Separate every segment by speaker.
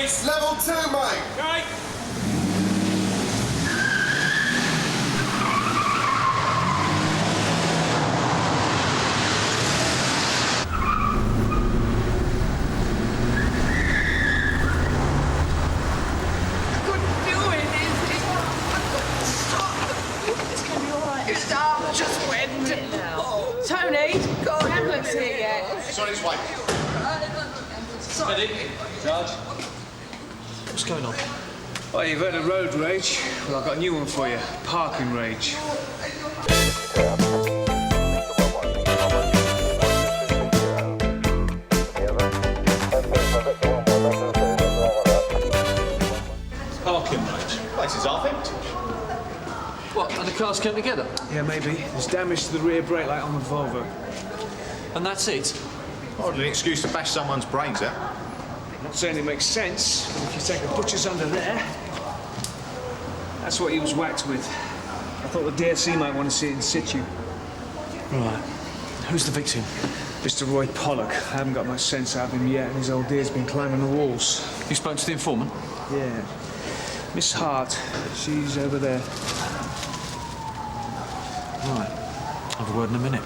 Speaker 1: please.
Speaker 2: Level 2, mate.
Speaker 1: Okay.
Speaker 3: Tony, got an ambulance here yet?
Speaker 2: Sorry, it's white.
Speaker 1: Ready? Charge.
Speaker 4: What's going on?
Speaker 1: Oh, you've had a road rage. Well, I've got a new one for you. Parking rage.
Speaker 4: Parking rage.
Speaker 5: Place is half empty.
Speaker 4: What, and the cars came together?
Speaker 1: Yeah, maybe. There's damage to the rear brake light on the Volvo.
Speaker 4: And that's it?
Speaker 5: Hardly an excuse to bash someone's brains out.
Speaker 1: Not saying it makes sense, but if you take a butcher's under there, that's what he was whacked with. I thought the DSC might want to see it in situ.
Speaker 4: Right. Who's the victim?
Speaker 1: Mr. Roy Pollock. I haven't got much sense out of him yet, and his old dear's been climbing the walls.
Speaker 4: You spoke to the informant?
Speaker 1: Yeah. Miss Hart. She's over there.
Speaker 4: Right. Have a word in a minute.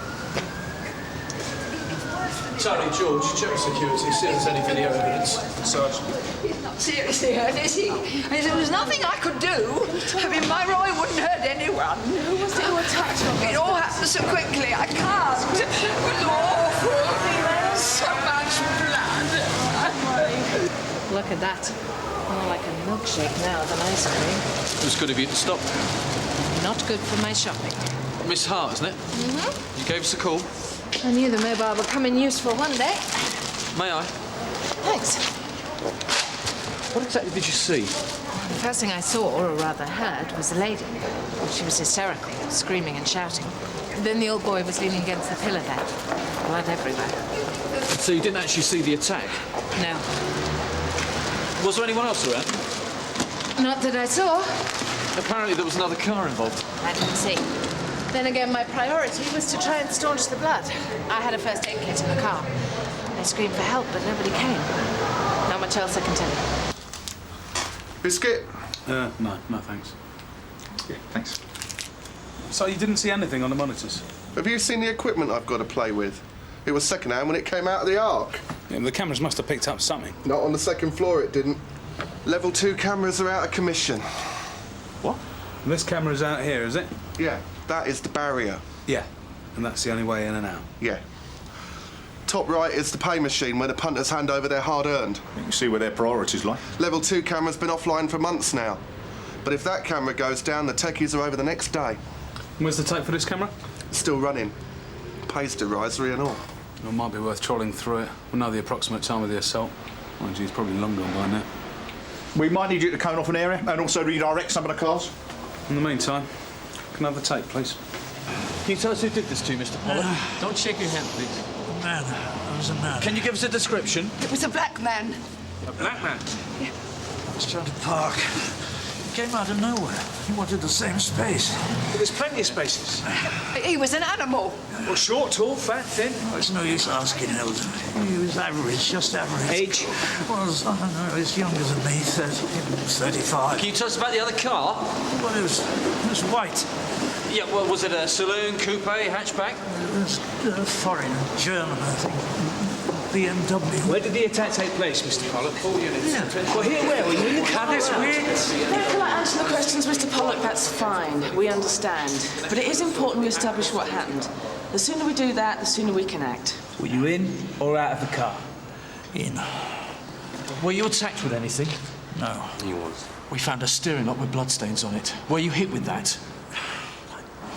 Speaker 4: Tony, George, check security, see if there's any video evidence.
Speaker 5: Sarge.
Speaker 3: He's not seriously hurt, is he? I mean, there was nothing I could do. I mean, my Roy wouldn't hurt anyone. Who was it who attacked him? It all happened so quickly, I can't. It was awful. So much blood.
Speaker 6: Look at that. More like a milkshake now than ice cream.
Speaker 4: It was good of you to stop.
Speaker 6: Not good for my shopping.
Speaker 4: Miss Hart, isn't it?
Speaker 6: Mm-hmm.
Speaker 4: You gave us a call.
Speaker 6: I knew the mobile would come in useful one day.
Speaker 4: May I?
Speaker 6: Thanks.
Speaker 4: What exactly did you see?
Speaker 6: The first thing I saw, or rather heard, was the lady. She was hysterical, screaming and shouting. And then the old boy was leaning against the pillar there. Blood everywhere.
Speaker 4: So you didn't actually see the attack?
Speaker 6: No.
Speaker 4: Was there anyone else around?
Speaker 6: Not that I saw.
Speaker 4: Apparently there was another car involved.
Speaker 6: I didn't see. Then again, my priority was to try and staunch the blood. I had a first aid kit in the car. I screamed for help, but nobody came. Not much else I can tell you.
Speaker 2: Biscuit?
Speaker 7: No, thanks.
Speaker 5: Yeah, thanks.
Speaker 7: So you didn't see anything on the monitors?
Speaker 2: Have you seen the equipment I've got to play with? It was second-hand when it came out of the ark.
Speaker 7: Yeah, the cameras must have picked up something.
Speaker 2: Not on the second floor, it didn't. Level 2 cameras are out of commission.
Speaker 7: What? And this camera's out here, is it?
Speaker 2: Yeah, that is the barrier.
Speaker 7: Yeah. And that's the only way in and out?
Speaker 2: Yeah. Top right is the pay machine where the punters hand over their hard-earned.
Speaker 5: You can see where their priorities lie.
Speaker 2: Level 2 camera's been offline for months now. But if that camera goes down, the techies are over the next day.
Speaker 7: Where's the tape for this camera?
Speaker 2: Still running. Pays derisory and all.
Speaker 7: It might be worth trawling through it. We'll know the approximate time of the assault. Mind you, it's probably long gone by now.
Speaker 5: We might need you to cone off an area and also redirect some of the cars.
Speaker 7: In the meantime, can I have the tape, please?
Speaker 4: Can you tell us who did this to you, Mr. Pollock? Don't shake your hand, please.
Speaker 8: A man. I was a man.
Speaker 4: Can you give us a description?
Speaker 3: It was a black man.
Speaker 1: A black man?
Speaker 8: I was trying to park. He came out of nowhere. He wanted the same space.
Speaker 1: Well, there's plenty of spaces.
Speaker 3: He was an animal.
Speaker 1: Well, short, tall, fat, thin.
Speaker 8: Oh, it's no use asking, Hilda. He was average, just average.
Speaker 1: Age?
Speaker 8: Was, I don't know, he's younger than me, 35.
Speaker 4: Can you tell us about the other car?
Speaker 8: Well, it was white.
Speaker 4: Yeah, well, was it a saloon, coupe, hatchback?
Speaker 8: It was foreign, German, I think. BMW.
Speaker 1: Where did the attack take place, Mr. Pollock? 4 units.
Speaker 8: Yeah.
Speaker 1: Well, here, where? Were you in the car?
Speaker 8: That's weird.
Speaker 9: Can I answer the questions, Mr. Pollock? That's fine. We understand. But it is important we establish what happened. The sooner we do that, the sooner we can act.
Speaker 1: Were you in or out of the car?
Speaker 8: In.
Speaker 4: Were you attacked with anything?
Speaker 8: No.
Speaker 4: He was. We found a steering lock with bloodstains on it. Were you hit with that?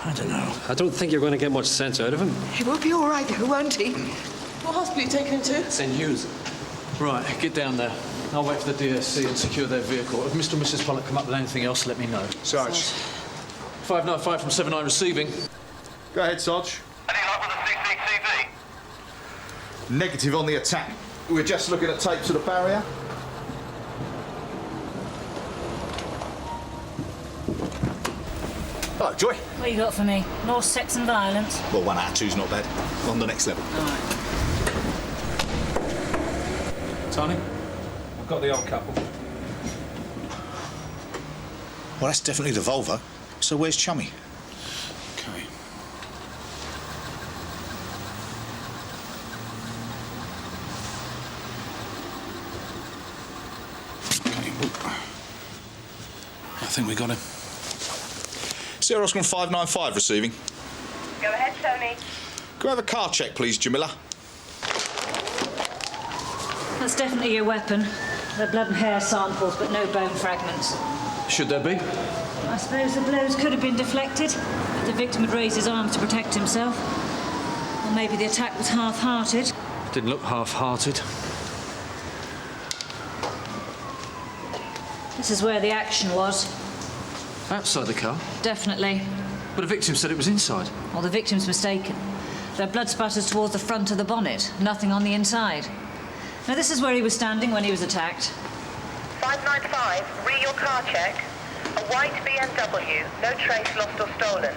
Speaker 8: I don't know.
Speaker 10: I don't think you're going to get much sense out of him.
Speaker 3: He will be all right, though, won't he? What hospital are you taking him to?
Speaker 10: St. Hughes.
Speaker 4: Right, get down there. I'll wait for the DSC and secure their vehicle. If Mr. and Mrs. Pollock come up with anything else, let me know.
Speaker 2: Sarge.
Speaker 4: 595 from 79 receiving.
Speaker 5: Go ahead, Sarge.
Speaker 11: Any luck with the CCTV?
Speaker 5: Negative on the attack. We're just looking at tapes of the barrier. Hello, Joy.
Speaker 12: What you got for me? No sex and violence?
Speaker 5: Well, 1 out of 2's not bad. On the next level.
Speaker 12: All right.
Speaker 7: Tony? I've got the old couple.
Speaker 5: Well, that's definitely the Volvo. So where's Chummy?
Speaker 7: Okay. I think we got him.
Speaker 5: Sierra Oscar 595 receiving.
Speaker 11: Go ahead, Tony.
Speaker 5: Can we have a car check, please, Jamila?
Speaker 12: That's definitely your weapon. They're blood and hair samples, but no bone fragments.
Speaker 4: Should there be?
Speaker 12: I suppose the blows could have been deflected. The victim had raised his arm to protect himself. Or maybe the attack was half-hearted.
Speaker 4: Didn't look half-hearted.
Speaker 12: This is where the action was.
Speaker 4: Outside the car?
Speaker 12: Definitely.
Speaker 4: But the victim said it was inside.
Speaker 12: Well, the victim's mistaken. There are blood spatters towards the front of the bonnet, nothing on the inside. Now, this is where he was standing when he was attacked.
Speaker 11: 595, re your car check. A white BMW, no trace lost or stolen.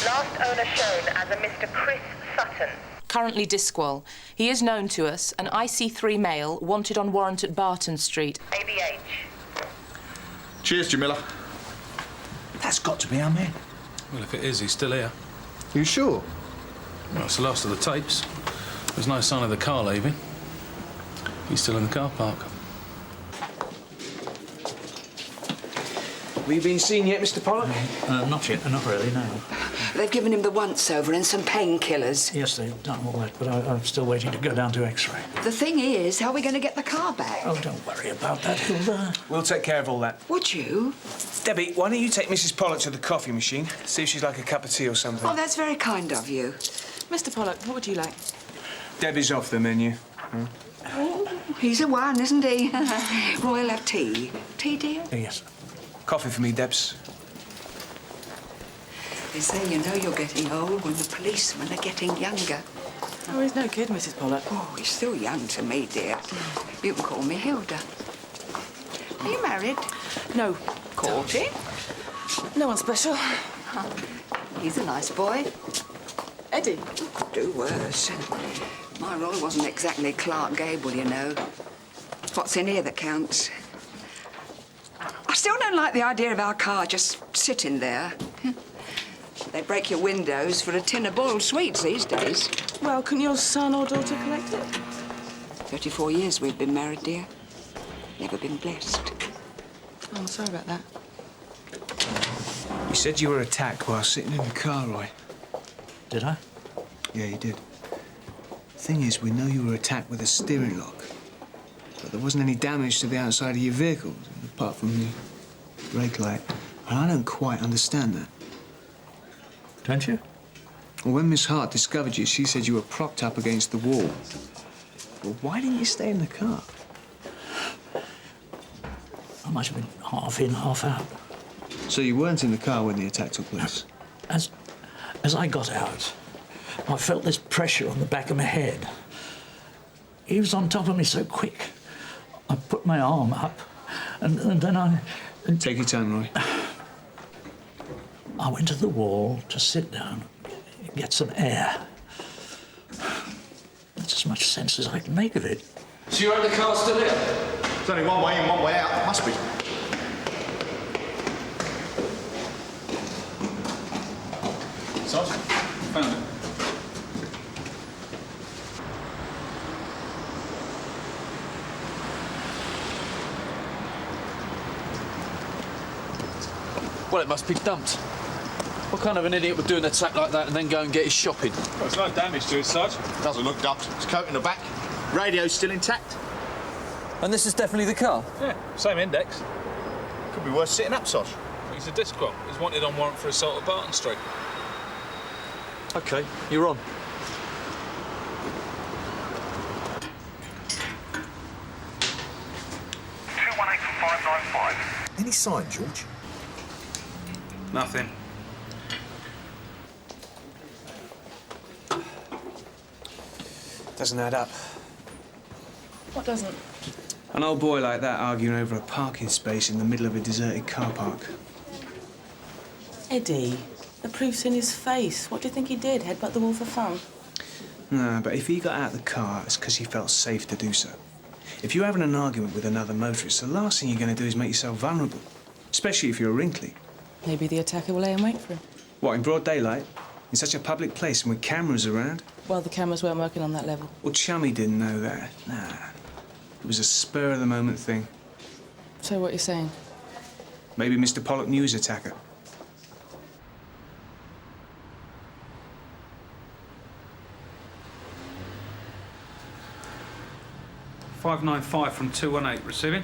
Speaker 11: Last owner shown as a Mr. Chris Sutton.
Speaker 9: Currently disqual. He is known to us, an IC3 male, wanted on warrant at Barton Street.
Speaker 11: ABH.
Speaker 5: Cheers, Jamila.
Speaker 8: That's got to be our man.
Speaker 7: Well, if it is, he's still here.
Speaker 2: You sure?
Speaker 7: Well, it's the last of the tapes. There's no sign of the car leaving. He's still in the car park.
Speaker 1: Have you been seen yet, Mr. Pollock?
Speaker 8: Not yet, not really, no.
Speaker 3: They've given him the once-over and some painkillers.
Speaker 8: Yes, they've done all that, but I'm still waiting to go down to X-ray.
Speaker 3: The thing is, how are we going to get the car back?
Speaker 8: Oh, don't worry about that, Hilda.
Speaker 1: We'll take care of all that.
Speaker 3: Would you?
Speaker 1: Debbie, why don't you take Mrs. Pollock to the coffee machine? See if she's like a cup of tea or something.
Speaker 3: Oh, that's very kind of you.
Speaker 9: Mr. Pollock, what would you like?
Speaker 1: Debbie's off the menu.
Speaker 3: He's a one, isn't he? Roy'll have tea. Tea, dear?
Speaker 8: Yes.
Speaker 1: Coffee for me, Debs.
Speaker 3: They say you know you're getting old when the policemen are getting younger.
Speaker 9: Oh, he's no kid, Mrs. Pollock.
Speaker 3: Oh, he's still young to me, dear. You can call me Hilda. Are you married?
Speaker 9: No.
Speaker 3: Courting?
Speaker 9: No one special.
Speaker 3: He's a nice boy.
Speaker 9: Eddie.
Speaker 3: Could do worse. My Roy wasn't exactly Clark Gable, you know. It's what's in here that counts. I still don't like the idea of our car just sitting there. They break your windows for a tin of boiled sweets these days.
Speaker 9: Well, couldn't your son or daughter collect it?
Speaker 3: 34 years we've been married, dear. Never been blessed.
Speaker 9: Oh, I'm sorry about that.
Speaker 1: You said you were attacked while sitting in the car, Roy.
Speaker 8: Did I?
Speaker 1: Yeah, you did. Thing is, we know you were attacked with a steering lock. But there wasn't any damage to the outside of your vehicle, apart from the brake light. And I don't quite understand that.
Speaker 8: Don't you?
Speaker 1: Well, when Miss Hart discovered you, she said you were propped up against the wall. Well, why didn't you stay in the car?
Speaker 8: I might have been half in, half out.
Speaker 1: So you weren't in the car when the attack took place?
Speaker 8: As I got out, I felt this pressure on the back of my head. He was on top of me so quick. I put my arm up, and then I...
Speaker 1: Take your time, Roy.
Speaker 8: I went to the wall to sit down, get some air. That's as much sense as I can make of it.
Speaker 4: So you're in the car still here?
Speaker 5: There's only one way in, one way out. Must be.
Speaker 7: Sergeant, found it.
Speaker 4: Well, it must be dumped. What kind of an idiot would do an attack like that and then go and get his shopping?
Speaker 7: Well, there's no damage to it, Sarge.
Speaker 5: Doesn't look dumped. It's coat in the back. Radio's still intact.
Speaker 4: And this is definitely the car?
Speaker 7: Yeah, same index.
Speaker 5: Could be worth sitting up, Tosh.
Speaker 7: He's a disqual. He's wanted on warrant for assault at Barton Street.
Speaker 4: OK, you're on.
Speaker 5: Any sign, George?
Speaker 7: Nothing.
Speaker 1: Doesn't add up.
Speaker 9: What doesn't?
Speaker 1: An old boy like that arguing over a parking space in the middle of a deserted car park.
Speaker 9: Eddie, the proof's in his face. What do you think he did? Headbutt the wall for fun?
Speaker 1: No, but if he got out of the car, it's because he felt safe to do so. If you're having an argument with another motorist, the last thing you're going to do is make yourself vulnerable, especially if you're a wrinkly.
Speaker 9: Maybe the attacker will lay in wait for him.
Speaker 1: What, in broad daylight? In such a public place and with cameras around?
Speaker 9: Well, the cameras weren't working on that level.
Speaker 1: Well, Chummy didn't know that. Nah. It was a spur-of-the-moment thing.
Speaker 9: So what you're saying?
Speaker 1: Maybe Mr. Pollock knew his attacker.
Speaker 7: "595 from 218, receiving."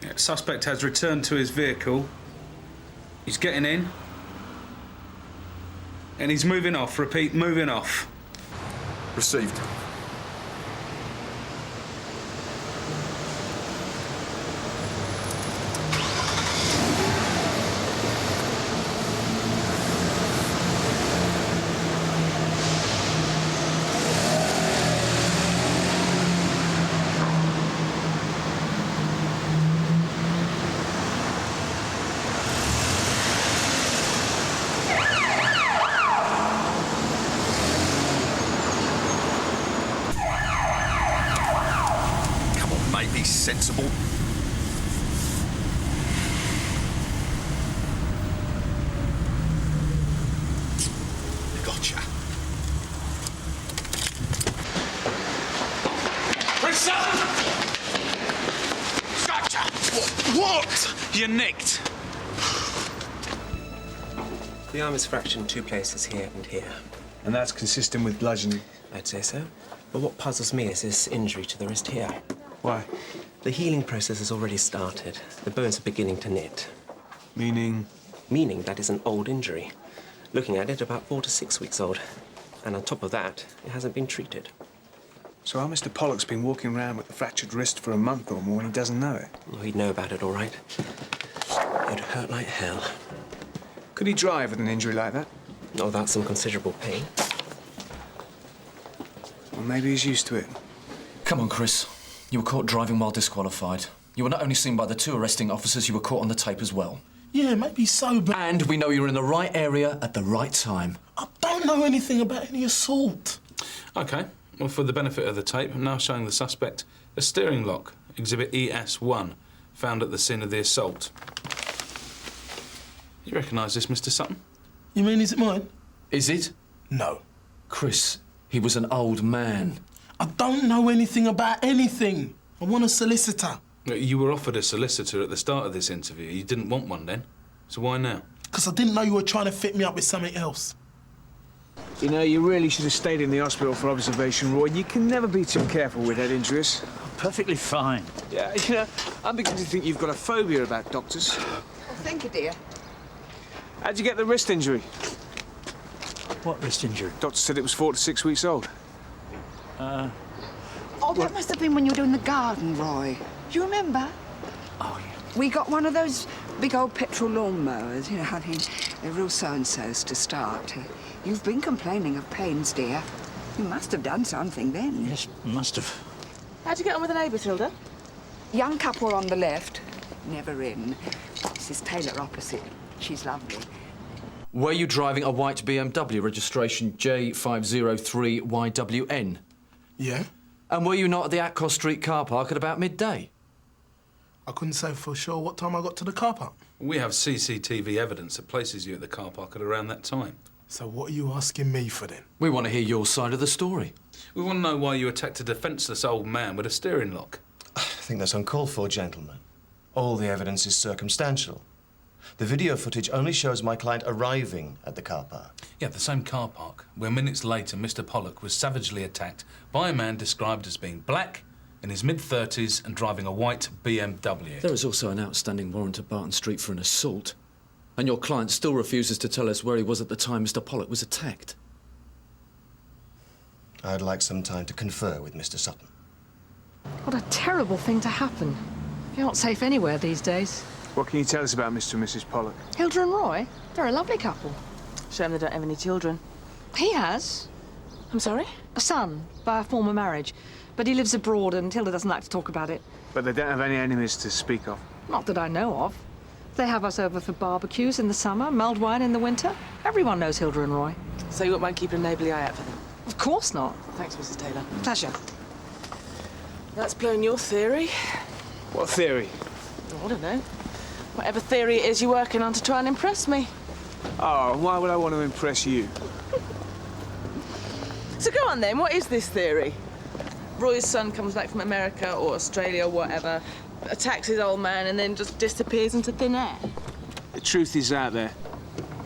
Speaker 7: Yeah, suspect has returned to his vehicle. He's getting in. And he's moving off. Repeat, moving off.
Speaker 5: Received. Sensible. Gotcha. Gotcha. What?
Speaker 7: You're nicked.
Speaker 13: The arm is fractured in 2 places, here and here.
Speaker 1: And that's consistent with bludgeoning?
Speaker 13: I'd say so. But what puzzles me is this injury to the wrist here.
Speaker 1: Why?
Speaker 13: The healing process has already started. The bones are beginning to knit.
Speaker 1: Meaning?
Speaker 13: Meaning that is an old injury. Looking at it, about 4 to 6 weeks old. And on top of that, it hasn't been treated.
Speaker 1: So our Mr. Pollock's been walking around with a fractured wrist for a month or more and he doesn't know it?
Speaker 13: Well, he'd know about it, all right. It'd hurt like hell.
Speaker 1: Could he drive with an injury like that?
Speaker 13: Not without some considerable pain.
Speaker 1: Well, maybe he's used to it.
Speaker 4: Come on, Chris. You were caught driving while disqualified. You were not only seen by the 2 arresting officers, you were caught on the tape as well.
Speaker 14: Yeah, maybe so, but...
Speaker 4: And we know you were in the right area at the right time.
Speaker 14: I don't know anything about any assault.
Speaker 7: OK. Well, for the benefit of the tape, I'm now showing the suspect a steering lock, Exhibit ES1, found at the scene of the assault. You recognise this, Mr. Sutton?
Speaker 14: You mean, is it mine?
Speaker 4: Is it?
Speaker 14: No.
Speaker 4: Chris, he was an old man.
Speaker 14: I don't know anything about anything. I want a solicitor.
Speaker 7: You were offered a solicitor at the start of this interview. You didn't want one then. So why now?
Speaker 14: Because I didn't know you were trying to fit me up with something else.
Speaker 1: You know, you really should have stayed in the hospital for observation, Roy. You can never be too careful with head injuries.
Speaker 8: Perfectly fine.
Speaker 1: Yeah, you know, I'm beginning to think you've got a phobia about doctors.
Speaker 3: Oh, thank you, dear.
Speaker 1: How'd you get the wrist injury?
Speaker 8: What wrist injury?
Speaker 1: Doctor said it was 4 to 6 weeks old.
Speaker 3: Oh, that must have been when you were doing the garden, Roy. Do you remember?
Speaker 8: Oh, yeah.
Speaker 3: We got one of those big old petrol lawn mowers, you know, I mean, they're real so-and-sos to start. You've been complaining of pains, dear. You must have done something then.
Speaker 8: Yes, must have.
Speaker 9: How'd you get on with the neighbours, Hilda?
Speaker 3: Young couple on the left, never in. Mrs. Taylor opposite. She's lovely.
Speaker 4: Were you driving a white BMW, registration J503YWN?
Speaker 14: Yeah?
Speaker 4: And were you not at the Atcos Street car park at about midday?
Speaker 14: I couldn't say for sure what time I got to the car park.
Speaker 7: We have CCTV evidence that places you at the car park at around that time.
Speaker 14: So what are you asking me for then?
Speaker 4: We want to hear your side of the story.
Speaker 7: We want to know why you attacked a defenceless old man with a steering lock.
Speaker 15: I think that's uncalled for, gentlemen. All the evidence is circumstantial. The video footage only shows my client arriving at the car park.
Speaker 7: Yeah, the same car park, where minutes later Mr. Pollock was savagely attacked by a man described as being black, in his mid-30s and driving a white BMW.
Speaker 4: There is also an outstanding warrant at Barton Street for an assault. And your client still refuses to tell us where he was at the time Mr. Pollock was attacked.
Speaker 15: I'd like some time to confer with Mr. Sutton.
Speaker 6: What a terrible thing to happen. You're not safe anywhere these days.
Speaker 1: What can you tell us about Mr. and Mrs. Pollock?
Speaker 6: Hilda and Roy, they're a lovely couple.
Speaker 9: Shame they don't have any children.
Speaker 6: He has.
Speaker 9: I'm sorry?
Speaker 6: A son, by a former marriage. But he lives abroad and Hilda doesn't like to talk about it.
Speaker 1: But they don't have any enemies to speak of?
Speaker 6: Not that I know of. They have us over for barbecues in the summer, mulled wine in the winter. Everyone knows Hilda and Roy.
Speaker 9: So you won't mind keeping a neighbourly eye out for them? Of course not. Thanks, Mrs. Taylor.
Speaker 1: Pleasure.
Speaker 9: That's blown your theory.
Speaker 1: What theory?
Speaker 9: I don't know. Whatever theory it is you're working on to try and impress me.
Speaker 1: Oh, why would I want to impress you?
Speaker 9: So go on then, what is this theory? Roy's son comes back from America or Australia or whatever, attacks his old man and then just disappears into thin air.
Speaker 1: The truth is out there.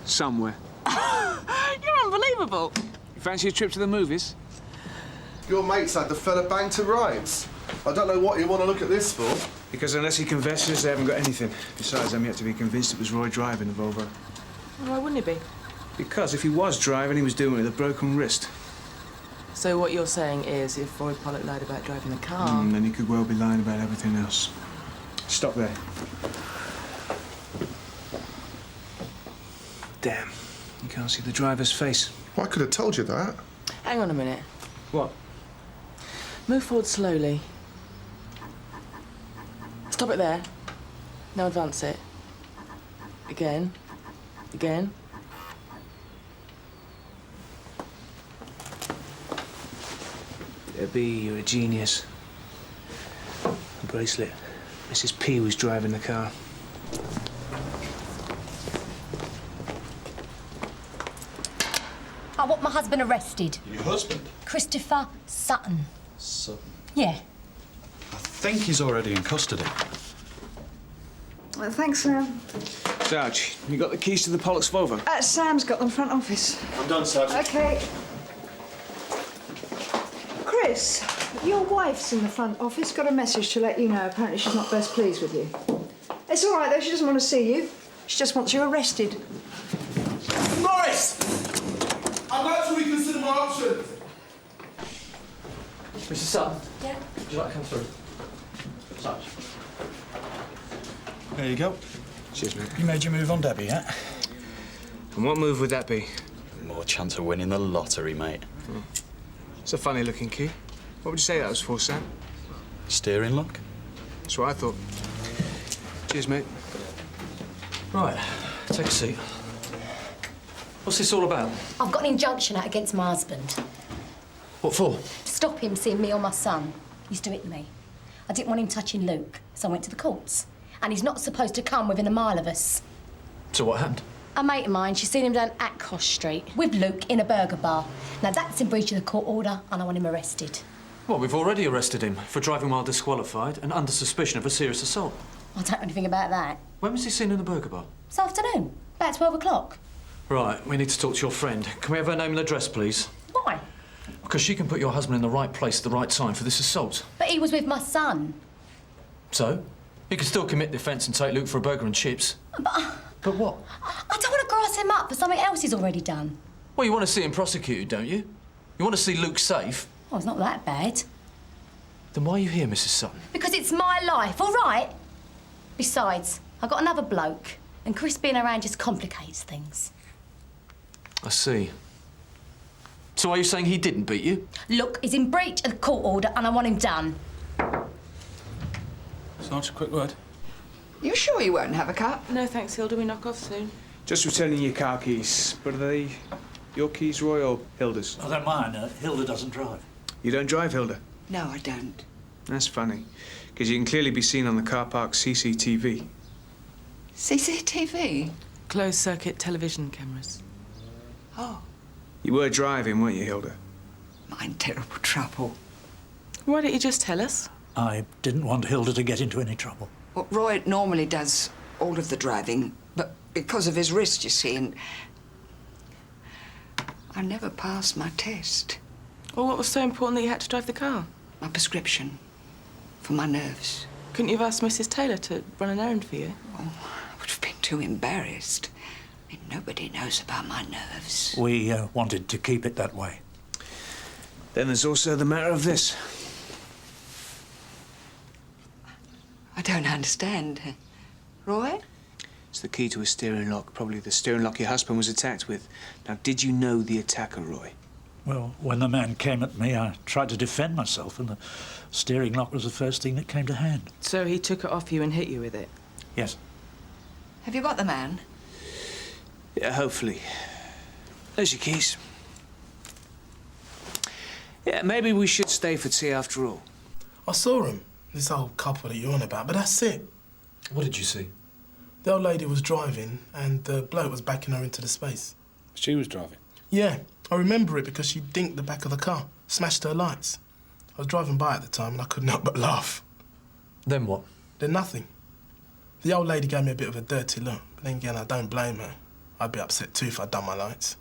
Speaker 1: Somewhere.
Speaker 9: You're unbelievable.
Speaker 1: You fancy a trip to the movies?
Speaker 2: Your mate's had the fella banged to rights. I don't know what you want to look at this for.
Speaker 1: Because unless he confesses, they haven't got anything. Besides, I'm yet to be convinced it was Roy driving the Volvo.
Speaker 9: Why wouldn't he be?
Speaker 1: Because if he was driving, he was doing it with a broken wrist.
Speaker 9: So what you're saying is if Roy Pollock lied about driving the car...
Speaker 1: Then he could well be lying about everything else. Stop there. Damn. You can't see the driver's face.
Speaker 2: I could have told you that.
Speaker 9: Hang on a minute.
Speaker 1: What?
Speaker 9: Move forward slowly. Stop it there. Now advance it. Again. Again.
Speaker 1: Debbie, you're a genius. The bracelet. Mrs. P was driving the car.
Speaker 16: I want my husband arrested.
Speaker 8: Your husband?
Speaker 16: Christopher Sutton.
Speaker 8: Sutton?
Speaker 16: Yeah.
Speaker 8: I think he's already in custody.
Speaker 3: Well, thanks, Sam.
Speaker 1: Sarge, you got the keys to the Pollocks Volvo?
Speaker 3: Sam's got them front office.
Speaker 15: I'm done, Sergeant.
Speaker 3: OK. Chris, your wife's in the front office. Got a message to let you know. Apparently she's not best pleased with you. It's all right, though. She doesn't want to see you. She just wants you arrested.
Speaker 2: Morris! I'd like to reconsider my options.
Speaker 4: Mrs. Sutton?
Speaker 16: Yeah?
Speaker 4: Would you like to come through? Sarge.
Speaker 8: There you go.
Speaker 1: Cheers, mate.
Speaker 8: You made your move on Debbie, yeah?
Speaker 1: And what move would that be?
Speaker 8: More chance of winning the lottery, mate.
Speaker 1: It's a funny-looking key. What would you say that was for, Sam?
Speaker 8: Steering lock?
Speaker 1: That's what I thought. Cheers, mate.
Speaker 4: Right, take a seat. What's this all about?
Speaker 16: I've got an injunction out against my husband.
Speaker 4: What for?
Speaker 16: To stop him seeing me or my son. He used to hit me. I didn't want him touching Luke, so I went to the courts. And he's not supposed to come within a mile of us.
Speaker 4: So what happened?
Speaker 16: A mate of mine, she's seen him down Ackland Street with Luke in a burger bar. Now, that's in breach of the court order, and I want him arrested.
Speaker 4: Well, we've already arrested him for driving while disqualified and under suspicion of a serious assault.
Speaker 16: I don't know anything about that.
Speaker 4: When was he seen in the burger bar?
Speaker 16: This afternoon, about 12 o'clock.
Speaker 7: Right, we need to talk to your friend. Can we have her name and address, please?
Speaker 16: Why?
Speaker 7: Because she can put your husband in the right place at the right time for this assault.
Speaker 16: But he was with my son.
Speaker 7: So? He can still commit the offence and take Luke for a burger and chips. But what?
Speaker 16: I don't want to grass him up for something else he's already done.
Speaker 7: Well, you want to see him prosecuted, don't you? You want to see Luke safe?
Speaker 16: Oh, it's not that bad.
Speaker 7: Then why are you here, Mrs. Sutton?
Speaker 16: Because it's my life, all right? Besides, I've got another bloke, and Chris being around just complicates things.
Speaker 7: I see. So are you saying he didn't beat you?
Speaker 16: Look, he's in breach of the court order, and I want him done.
Speaker 7: Sarge, a quick word.
Speaker 3: You sure you won't have a cup?
Speaker 9: No, thanks, Hilda. We knock off soon.
Speaker 1: Just returning your car keys. But are they your keys, Roy, or Hilda's?
Speaker 8: Oh, they're mine. Hilda doesn't drive.
Speaker 1: You don't drive, Hilda?
Speaker 3: No, I don't.
Speaker 1: That's funny, because you can clearly be seen on the car park CCTV.
Speaker 3: CCTV?
Speaker 9: Closed-circuit television cameras.
Speaker 3: Oh,
Speaker 1: You were driving, weren't you, Hilda?
Speaker 3: I'm in terrible trouble.
Speaker 9: Why don't you just tell us?
Speaker 8: I didn't want Hilda to get into any trouble.
Speaker 3: Well, Roy normally does all of the driving, but because of his wrist, you see, and I never passed my test.
Speaker 9: Well, what was so important that you had to drive the car?
Speaker 3: My prescription for my nerves.
Speaker 9: Couldn't you have asked Mrs. Taylor to run an errand for you?
Speaker 3: Oh, I would have been too embarrassed. I mean, nobody knows about my nerves.
Speaker 8: We wanted to keep it that way.
Speaker 1: Then there's also the matter of this.
Speaker 3: I don't understand. Roy?
Speaker 1: It's the key to a steering lock, probably the steering lock your husband was attacked with. Now, did you know the attacker, Roy?
Speaker 8: Well, when the man came at me, I tried to defend myself, and the steering lock was the first thing that came to hand.
Speaker 9: So he took it off you and hit you with it?
Speaker 8: Yes.
Speaker 3: Have you got the man?
Speaker 1: Yeah, hopefully. There's your keys. Yeah, maybe we should stay for tea after all.
Speaker 14: I saw him, this old couple that you're on about, but that's it.
Speaker 4: What did you see?
Speaker 14: The old lady was driving and the bloke was backing her into the space.
Speaker 7: She was driving?
Speaker 14: Yeah, I remember it because she dinked the back of the car, smashed her lights. I was driving by at the time and I couldn't help but laugh.
Speaker 4: Then what?
Speaker 14: Then nothing. The old lady gave me a bit of a dirty look, but then again, I don't blame her. I'd be upset too if I'd done my lights.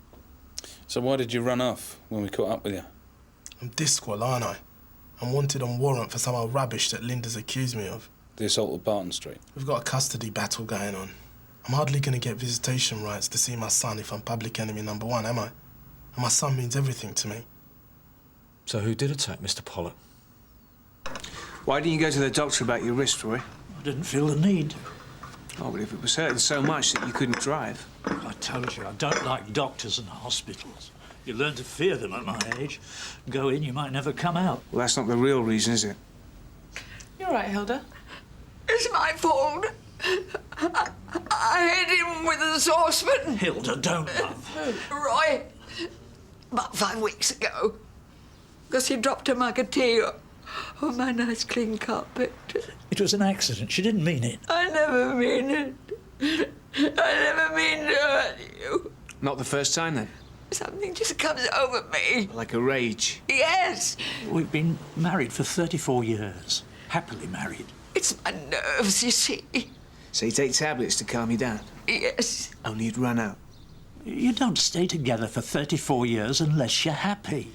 Speaker 7: So why did you run off when we caught up with you?
Speaker 14: I'm disqual, aren't I? I'm wanted on warrant for some old rubbish that Linda's accused me of.
Speaker 7: The assault at Barton Street?
Speaker 14: We've got a custody battle going on. I'm hardly going to get visitation rights to see my son if I'm public enemy number one, am I? And my son means everything to me.
Speaker 4: So who did attack Mr. Pollock?
Speaker 1: Why didn't you go to the doctor about your wrist, Roy?
Speaker 8: I didn't feel the need.
Speaker 1: Oh, but if it was hurting so much that you couldn't drive.
Speaker 8: I told you, I don't like doctors and hospitals. You learn to fear them at my age. Go in, you might never come out.
Speaker 1: Well, that's not the real reason, is it?
Speaker 9: You're right, Hilda.
Speaker 3: It's my fault. I hit him with a saucepan.
Speaker 8: Hilda, don't love.
Speaker 3: Roy, about 5 weeks ago, because he dropped a mug of tea on my nice clean carpet.
Speaker 8: It was an accident. She didn't mean it.
Speaker 3: I never mean it. I never mean to hurt you.
Speaker 1: Not the first time, then?
Speaker 3: Something just comes over me.
Speaker 1: Like a rage?
Speaker 3: Yes.
Speaker 8: We've been married for 34 years. Happily married.
Speaker 3: It's my nerves, you see.
Speaker 1: So you take tablets to calm you down?
Speaker 3: Yes.
Speaker 1: Only you'd run out.
Speaker 8: You don't stay together for 34 years unless you're happy.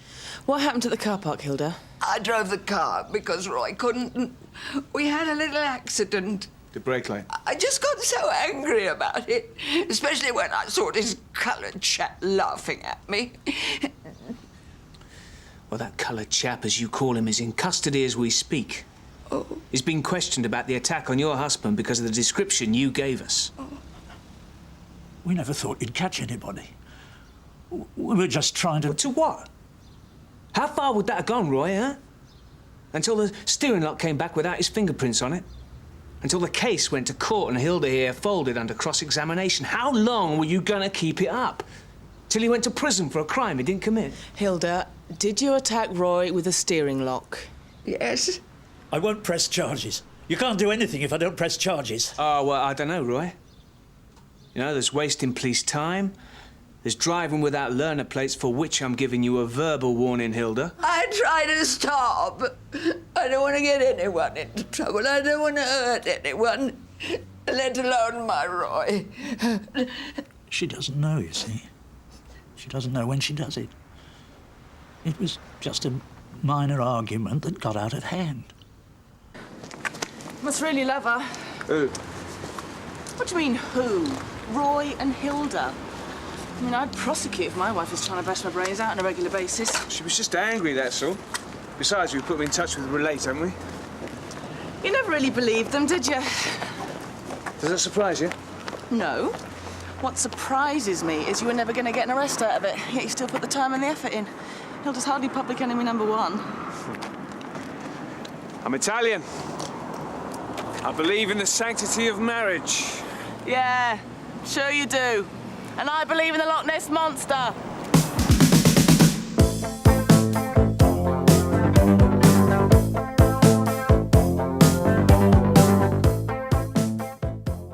Speaker 9: What happened at the car park, Hilda?
Speaker 3: I drove the car because Roy couldn't. We had a little accident.
Speaker 1: The brake light?
Speaker 3: I just got so angry about it, especially when I saw this coloured chap laughing at me.
Speaker 1: Well, that coloured chap, as you call him, is in custody as we speak.
Speaker 3: Oh.
Speaker 1: He's been questioned about the attack on your husband because of the description you gave us.
Speaker 3: Oh.
Speaker 8: We never thought you'd catch anybody. We were just trying to...
Speaker 1: To what? How far would that have gone, Roy, huh? Until the steering lock came back without his fingerprints on it? Until the case went to court and Hilda here folded under cross-examination? How long were you gonna keep it up? Till he went to prison for a crime he didn't commit?
Speaker 9: Hilda, did you attack Roy with a steering lock?
Speaker 3: Yes.
Speaker 8: I won't press charges. You can't do anything if I don't press charges.
Speaker 1: Oh, well, I don't know, Roy. You know, there's wasting police time. There's driving without learner plates, for which I'm giving you a verbal warning, Hilda.
Speaker 3: I try to stop. I don't want to get anyone into trouble. I don't want to hurt anyone, let alone my Roy.
Speaker 8: She doesn't know, you see. She doesn't know when she does it. It was just a minor argument that got out of hand.
Speaker 9: Must really love her.
Speaker 1: Who?
Speaker 9: What do you mean, who? Roy and Hilda. I mean, I'd prosecute if my wife was trying to bash my brains out on a regular basis.
Speaker 1: She was just angry, that's all. Besides, we put them in touch with Relate, haven't we?
Speaker 9: You never really believed them, did you?
Speaker 1: Does that surprise you?
Speaker 9: No. What surprises me is you were never going to get an arrest out of it, yet you still put the time and the effort in. Hilda's hardly public enemy number one.
Speaker 1: I'm Italian. I believe in the sanctity of marriage.
Speaker 9: Yeah, sure you do. And I believe in the Loch Ness Monster.